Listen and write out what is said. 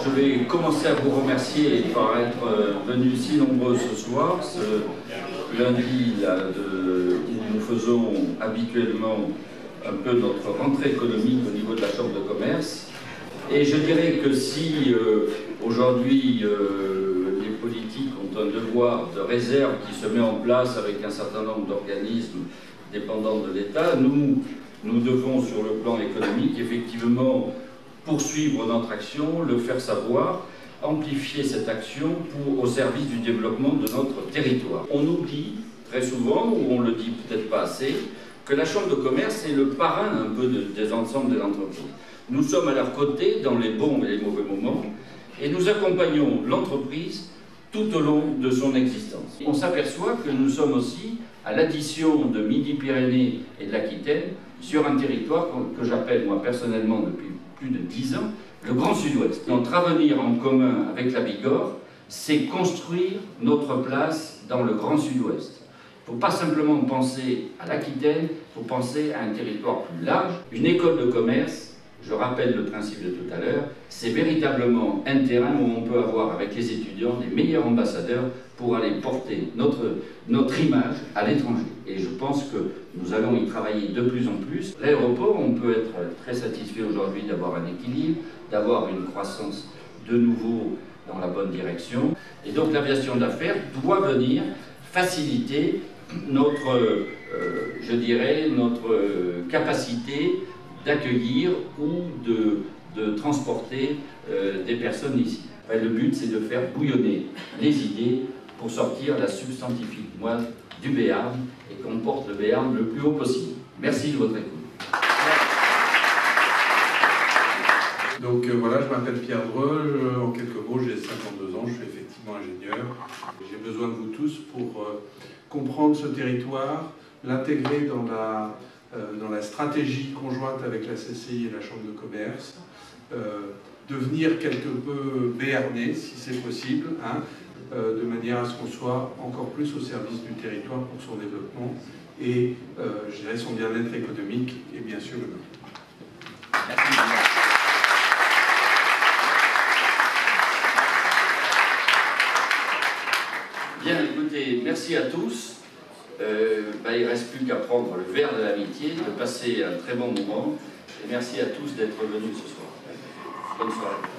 je vais commencer à vous remercier par être venus si nombreux ce soir, ce lundi là, où nous faisons habituellement un peu notre rentrée économique au niveau de la Chambre de commerce. Et je dirais que si aujourd'hui les politiques ont un devoir de réserve qui se met en place avec un certain nombre d'organismes dépendants de l'État, nous devons sur le plan économique effectivement poursuivre notre action, le faire savoir, amplifier cette action au service du développement de notre territoire. On oublie très souvent, ou on ne le dit peut-être pas assez, que la Chambre de commerce est le parrain un peu des ensembles des entreprises. Nous sommes à leur côté dans les bons et les mauvais moments et nous accompagnons l'entreprise tout au long de son existence. On s'aperçoit que nous sommes aussi à l'addition de Midi-Pyrénées et de l'Aquitaine sur un territoire que j'appelle moi personnellement depuis plus de 10 ans, le Grand Sud-Ouest. Notre avenir en commun avec la Bigorre, c'est construire notre place dans le Grand Sud-Ouest. Il ne faut pas simplement penser à l'Aquitaine, il faut penser à un territoire plus large. Une école de commerce, je rappelle le principe de tout à l'heure, c'est véritablement un terrain où on peut avoir avec les étudiants les meilleurs ambassadeurs pour aller porter notre image à l'étranger. Et je pense que nous allons y travailler de plus en plus. L'aéroport, on peut être très satisfait aujourd'hui d'avoir un équilibre, d'avoir une croissance de nouveau dans la bonne direction. Et donc l'aviation d'affaires doit venir faciliter notre, je dirais, notre capacité d'accueillir ou de transporter des personnes ici. Enfin, le but, c'est de faire bouillonner les idées pour sortir la substantifique moelle du Béarn et qu'on porte le Béarn le plus haut possible. Merci de votre écoute. Donc voilà, je m'appelle Pierre Dreux, en quelques mots, j'ai 52 ans, je suis effectivement ingénieur. J'ai besoin de vous tous pour comprendre ce territoire, l'intégrer dans la stratégie conjointe avec la CCI et la Chambre de commerce, devenir quelque peu béarnais, si c'est possible, hein, de manière à ce qu'on soit encore plus au service du territoire pour son développement et, je dirais, son bien-être économique et bien sûr humain. Merci. Bien, écoutez, merci à tous. Il ne reste plus qu'à prendre le verre de l'amitié, de passer un très bon moment. Et merci à tous d'être venus ce soir. Bonne soirée.